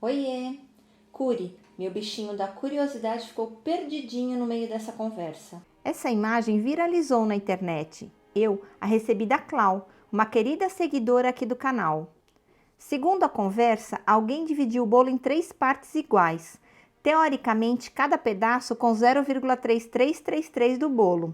Oiê! Curi, meu bichinho da curiosidade ficou perdidinho no meio dessa conversa. Essa imagem viralizou na internet. Eu a recebi da Clau, uma querida seguidora aqui do canal. Segundo a conversa, alguém dividiu o bolo em 3 partes iguais. Teoricamente, cada pedaço com 0,3333 do bolo.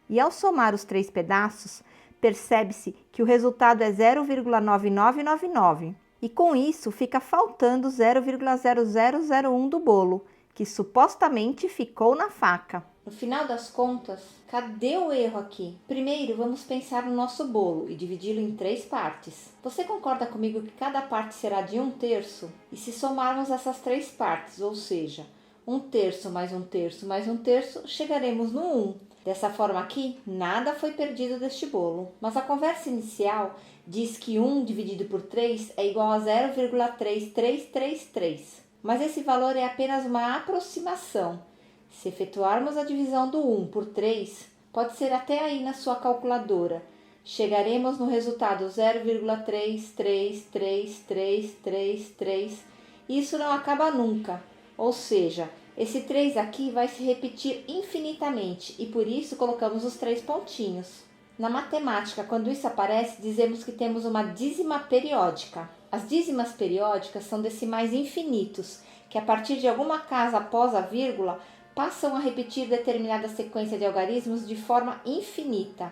E ao somar os 3 pedaços, percebe-se que o resultado é 0,9999. E com isso fica faltando 0,0001 do bolo, que supostamente ficou na faca. No final das contas, cadê o erro aqui? Primeiro, vamos pensar no nosso bolo e dividi-lo em 3 partes. Você concorda comigo que cada parte será de 1/3? E se somarmos essas 3 partes, ou seja, 1/3 mais 1/3 mais 1/3, chegaremos no 1. Dessa forma aqui, nada foi perdido deste bolo. Mas a conversa inicial diz que 1 dividido por 3 é igual a 0,3333. Mas esse valor é apenas uma aproximação. Se efetuarmos a divisão do 1 por 3, pode ser até aí na sua calculadora. Chegaremos no resultado 0,3333333. E isso não acaba nunca. Ou seja, esse 3 aqui vai se repetir infinitamente e por isso colocamos os 3 pontinhos. Na matemática, quando isso aparece, dizemos que temos uma dízima periódica. As dízimas periódicas são decimais infinitos, que a partir de alguma casa após a vírgula, passam a repetir determinada sequência de algarismos de forma infinita.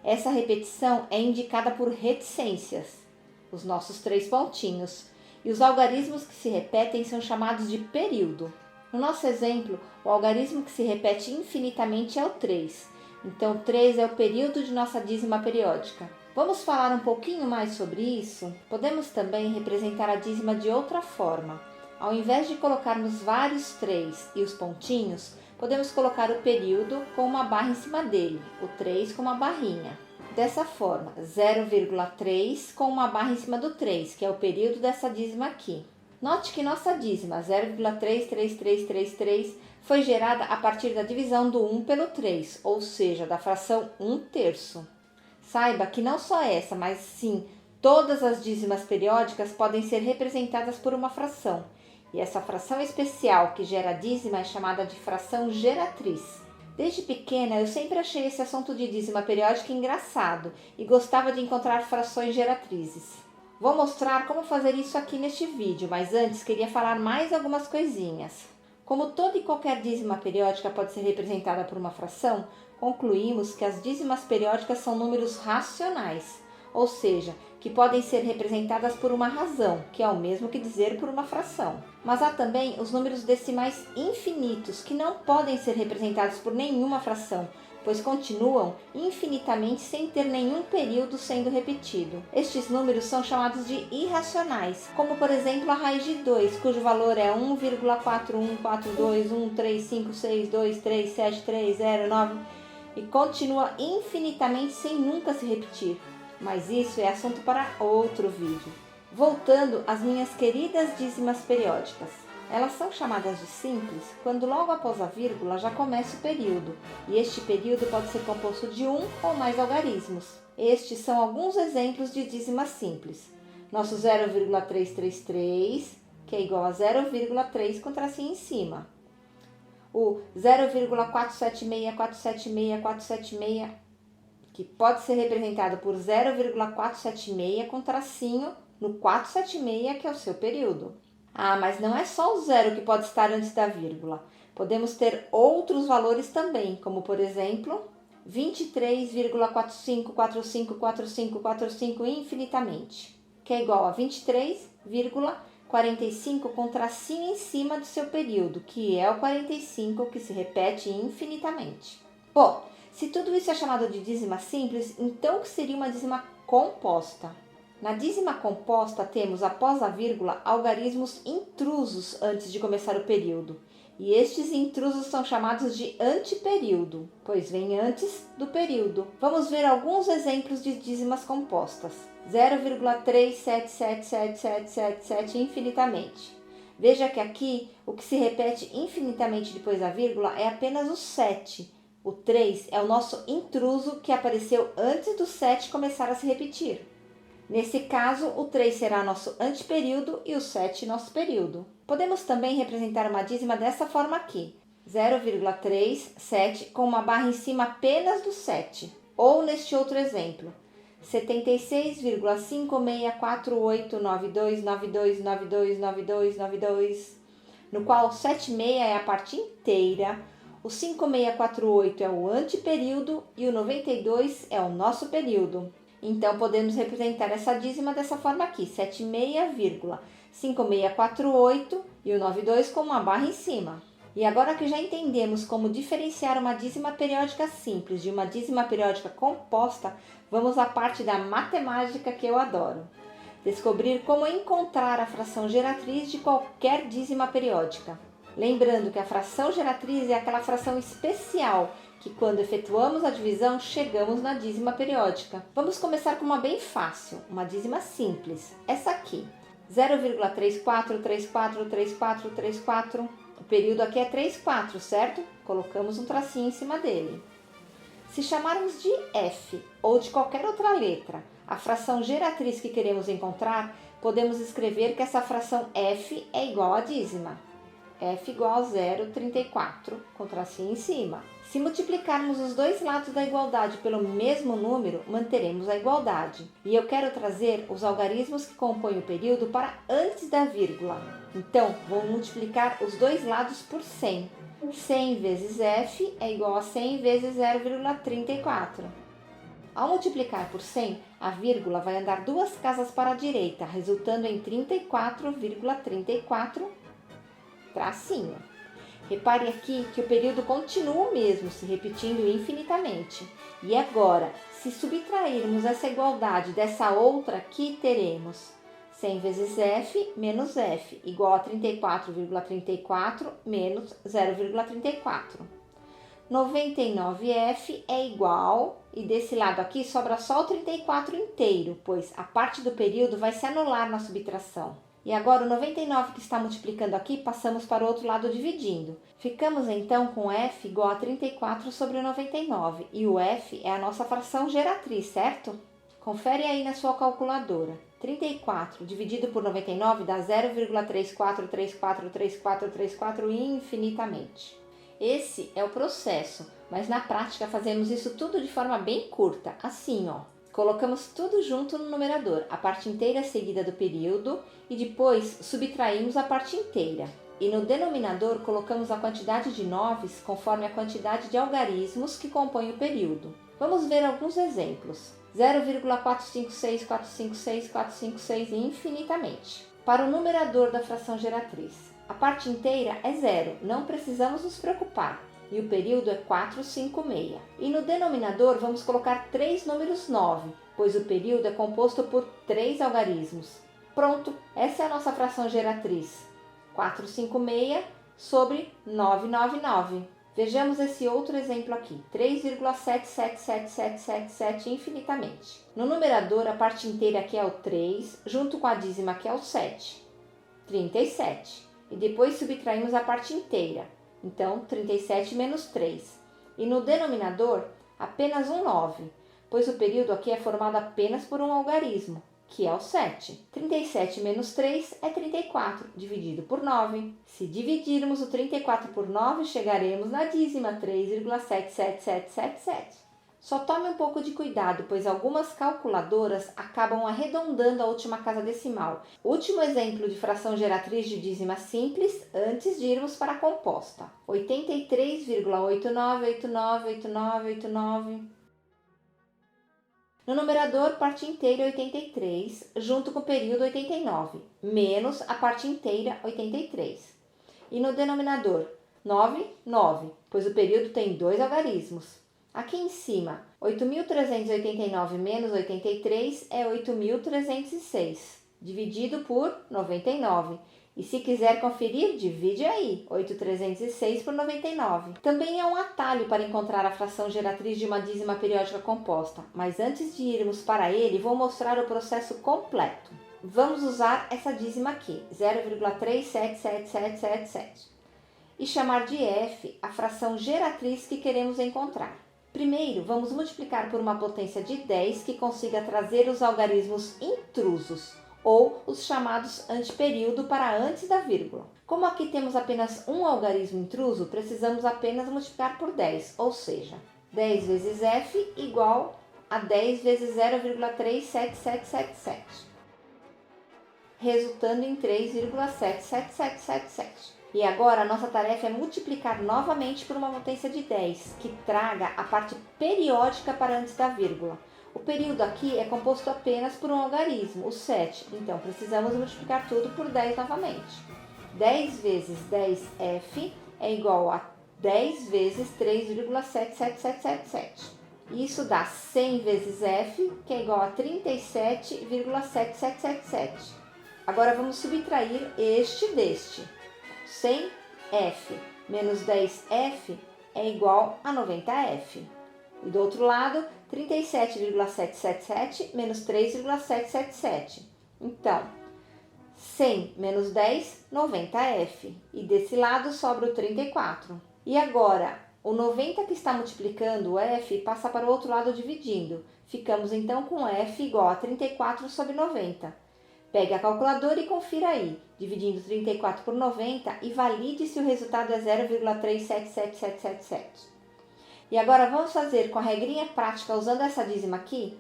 Essa repetição é indicada por reticências, os nossos 3 pontinhos, e os algarismos que se repetem são chamados de período. No nosso exemplo, o algarismo que se repete infinitamente é o 3. Então, 3 é o período de nossa dízima periódica. Vamos falar um pouquinho mais sobre isso? Podemos também representar a dízima de outra forma. Ao invés de colocarmos vários 3 e os pontinhos, podemos colocar o período com uma barra em cima dele, o 3 com uma barrinha. Dessa forma, 0,3 com uma barra em cima do 3, que é o período dessa dízima aqui. Note que nossa dízima 0,33333 foi gerada a partir da divisão do 1 pelo 3, ou seja, da fração 1/3. Saiba que não só essa, mas sim todas as dízimas periódicas podem ser representadas por uma fração. E essa fração especial que gera a dízima é chamada de fração geratriz. Desde pequena eu sempre achei esse assunto de dízima periódica engraçado e gostava de encontrar frações geratrizes. Vou mostrar como fazer isso aqui neste vídeo, mas antes queria falar mais algumas coisinhas. Como toda e qualquer dízima periódica pode ser representada por uma fração, concluímos que as dízimas periódicas são números racionais, ou seja, que podem ser representadas por uma razão, que é o mesmo que dizer por uma fração. Mas há também os números decimais infinitos, que não podem ser representados por nenhuma fração, pois continuam infinitamente sem ter nenhum período sendo repetido. Estes números são chamados de irracionais, como por exemplo a raiz de 2, cujo valor é 1,414214213623730,9 e continua infinitamente sem nunca se repetir. Mas isso é assunto para outro vídeo. Voltando às minhas queridas dízimas periódicas. Elas são chamadas de simples quando logo após a vírgula já começa o período, e este período pode ser composto de um ou mais algarismos. Estes são alguns exemplos de dízimas simples. Nosso 0,333, que é igual a 0,3 com tracinho em cima. O 0,476476, que pode ser representado por 0,476 com tracinho no 476, que é o seu período. Ah, mas não é só o zero que pode estar antes da vírgula. Podemos ter outros valores também, como por exemplo, 23,45454545 infinitamente, que é igual a 23,45 com tracinho em cima do seu período, que é o 45, que se repete infinitamente. Bom, se tudo isso é chamado de dízima simples, então o que seria uma dízima composta? Na dízima composta temos, após a vírgula, algarismos intrusos antes de começar o período. E estes intrusos são chamados de antiperíodo, pois vêm antes do período. Vamos ver alguns exemplos de dízimas compostas. 0,3777777 infinitamente. Veja que aqui o que se repete infinitamente depois da vírgula é apenas o 7. O 3 é o nosso intruso que apareceu antes do 7 começar a se repetir. Nesse caso, o 3 será nosso anteperíodo e o 7 nosso período. Podemos também representar uma dízima dessa forma aqui. 0,37 com uma barra em cima apenas do 7. Ou neste outro exemplo, 76,56489292929292, no qual o 76 é a parte inteira, o 5648 é o anteperíodo e o 92 é o nosso período. Então, podemos representar essa dízima dessa forma aqui, 76,5648 e o 92 com uma barra em cima. E agora que já entendemos como diferenciar uma dízima periódica simples de uma dízima periódica composta, vamos à parte da matemática que eu adoro. Descobrir como encontrar a fração geratriz de qualquer dízima periódica. Lembrando que a fração geratriz é aquela fração especial que, quando efetuamos a divisão, chegamos na dízima periódica. Vamos começar com uma bem fácil, uma dízima simples. Essa aqui, 0,34343434. O período aqui é 34, certo? Colocamos um tracinho em cima dele. Se chamarmos de f ou de qualquer outra letra a fração geratriz que queremos encontrar, podemos escrever que essa fração f é igual à dízima. F igual a 0,34, com tracinho em cima. Se multiplicarmos os dois lados da igualdade pelo mesmo número, manteremos a igualdade. E eu quero trazer os algarismos que compõem o período para antes da vírgula. Então, vou multiplicar os dois lados por 100. 100 vezes f é igual a 100 vezes 0,34. Ao multiplicar por 100, a vírgula vai andar duas casas para a direita, resultando em 34,34 tracinho. Repare aqui que o período continua o mesmo, se repetindo infinitamente. E agora, se subtrairmos essa igualdade dessa outra aqui, teremos 100 vezes f menos f, igual a 34,34 menos 0,34. 99f é igual, e desse lado aqui sobra só o 34 inteiro, pois a parte do período vai se anular na subtração. E agora o 99 que está multiplicando aqui, passamos para o outro lado dividindo. Ficamos então com f igual a 34 sobre 99. E o f é a nossa fração geratriz, certo? Confere aí na sua calculadora. 34 dividido por 99 dá 0,34343434 infinitamente. Esse é o processo, mas na prática fazemos isso tudo de forma bem curta, assim ó. Colocamos tudo junto no numerador, a parte inteira seguida do período, e depois subtraímos a parte inteira. E no denominador colocamos a quantidade de noves conforme a quantidade de algarismos que compõem o período. Vamos ver alguns exemplos. 0,456456 infinitamente. Para o numerador da fração geratriz, a parte inteira é zero, não precisamos nos preocupar. E o período é 456. E no denominador vamos colocar 3 números 9, pois o período é composto por 3 algarismos. Pronto, essa é a nossa fração geratriz. 456 sobre 999. Vejamos esse outro exemplo aqui, 3,777777 infinitamente. No numerador, a parte inteira aqui é o 3, junto com a dízima que é o 7, 37. E depois subtraímos a parte inteira. Então, 37 menos 3. E no denominador, apenas um 9, pois o período aqui é formado apenas por um algarismo, que é o 7. 37 menos 3 é 34, dividido por 9. Se dividirmos o 34 por 9, chegaremos na dízima 3,77777. Só tome um pouco de cuidado, pois algumas calculadoras acabam arredondando a última casa decimal. Último exemplo de fração geratriz de dízima simples, antes de irmos para a composta. 83,89898989. No numerador, parte inteira 83, junto com o período 89, menos a parte inteira 83. E no denominador, 9, pois o período tem 2 algarismos. Aqui em cima, 8.389 menos 83 é 8.306, dividido por 99. E se quiser conferir, divide aí, 8.306 por 99. Também é um atalho para encontrar a fração geratriz de uma dízima periódica composta, mas antes de irmos para ele, vou mostrar o processo completo. Vamos usar essa dízima aqui, 0,377777, e chamar de f a fração geratriz que queremos encontrar. Primeiro, vamos multiplicar por uma potência de 10 que consiga trazer os algarismos intrusos, ou os chamados antiperíodo para antes da vírgula. Como aqui temos apenas um algarismo intruso, precisamos apenas multiplicar por 10, ou seja, 10 vezes f igual a 10 vezes 0,37777, resultando em 3,77777. E agora a nossa tarefa é multiplicar novamente por uma potência de 10, que traga a parte periódica para antes da vírgula. O período aqui é composto apenas por um algarismo, o 7, então precisamos multiplicar tudo por 10 novamente. 10 vezes 10f é igual a 10 vezes 3,77777. Isso dá 100 vezes f, que é igual a 37,7777. Agora vamos subtrair este deste. 100f menos 10f é igual a 90f. E do outro lado, 37,777 menos 3,777. Então, 100 menos 10, 90f. E desse lado sobra o 34. E agora, o 90 que está multiplicando o f passa para o outro lado dividindo. Ficamos então com f igual a 34 sobre 90. Pegue a calculadora e confira aí, dividindo 34 por 90 e valide se o resultado é 0,377777. E agora vamos fazer com a regrinha prática usando essa dízima aqui,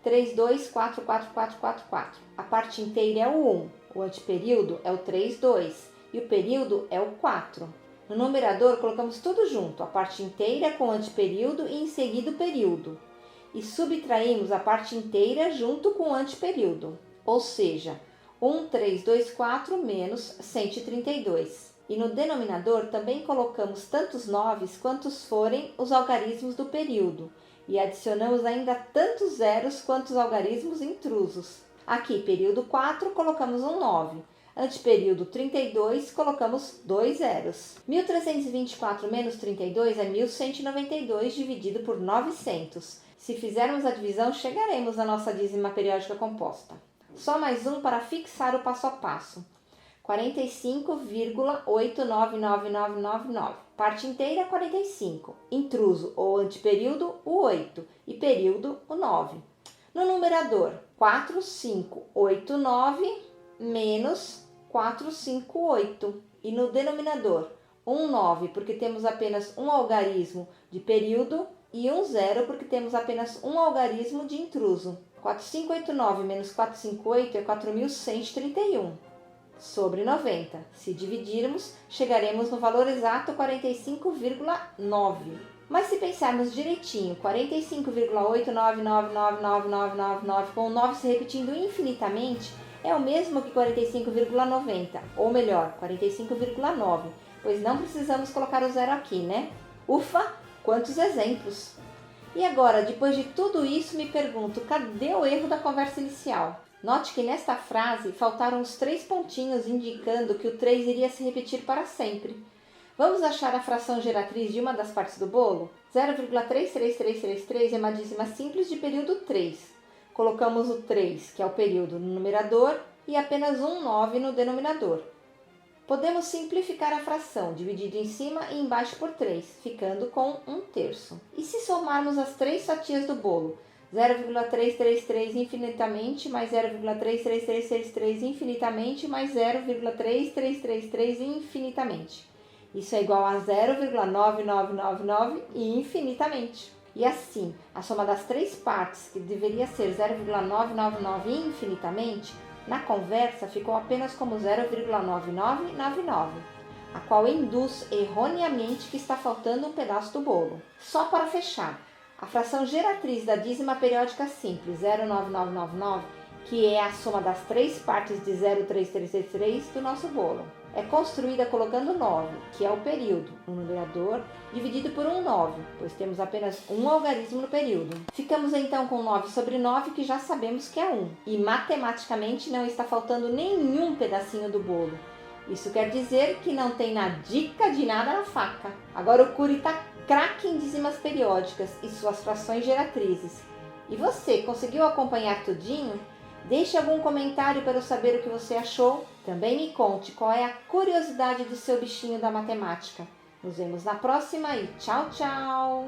1,32444444. A parte inteira é o 1, o antiperíodo é o 32 e o período é o 4. No numerador colocamos tudo junto, a parte inteira com o antiperíodo e em seguida o período. E subtraímos a parte inteira junto com o antiperíodo. Ou seja, 1324 menos 132. E no denominador também colocamos tantos 9 quantos forem os algarismos do período. E adicionamos ainda tantos zeros quantos algarismos intrusos. Aqui, período 4, colocamos um 9. Antiperíodo 32, colocamos 2 zeros. 1324 menos 32 é 1192 dividido por 900. Se fizermos a divisão, chegaremos à nossa dízima periódica composta. Só mais um para fixar o passo a passo. 45,899999. Parte inteira, 45. Intruso ou antiperíodo, o 8. E período, o 9. No numerador, 4589 menos 458. E no denominador, 9, porque temos apenas um algarismo de período, e 0, porque temos apenas um algarismo de intruso. 4589 menos 458 é 4131 sobre 90. Se dividirmos, chegaremos no valor exato 45,9. Mas se pensarmos direitinho, 45,89999999 com o 9 se repetindo infinitamente, é o mesmo que 45,90, ou melhor, 45,9, pois não precisamos colocar o zero aqui, né? Ufa, quantos exemplos! E agora, depois de tudo isso, me pergunto, cadê o erro da conversa inicial? Note que nesta frase faltaram os 3 pontinhos indicando que o 3 iria se repetir para sempre. Vamos achar a fração geratriz de uma das partes do bolo? 0,33333 é uma dízima simples de período 3. Colocamos o 3, que é o período, no numerador e apenas um 9 no denominador. Podemos simplificar a fração, dividindo em cima e embaixo por 3, ficando com 1/3. E se somarmos as 3 fatias do bolo? 0,333 infinitamente mais 0,33333 infinitamente mais 0,3333 infinitamente. Isso é igual a 0,9999 infinitamente. E assim, a soma das 3 partes, que deveria ser 0,999 infinitamente, na conversa ficou apenas como 0,9999, a qual induz erroneamente que está faltando um pedaço do bolo. Só para fechar, a fração geratriz da dízima periódica simples 09999, que é a soma das 3 partes de 0,3333 do nosso bolo, é construída colocando 9, que é o período, no numerador, dividido por um 9, pois temos apenas um algarismo no período. Ficamos então com 9 sobre 9, que já sabemos que é 1, e matematicamente não está faltando nenhum pedacinho do bolo. Isso quer dizer que não tem na dica de nada na faca. Agora o Cury está craque em dízimas periódicas e suas frações geratrizes. E você, conseguiu acompanhar tudinho? Deixe algum comentário para eu saber o que você achou. Também me conte qual é a curiosidade do seu bichinho da matemática. Nos vemos na próxima e tchau, tchau!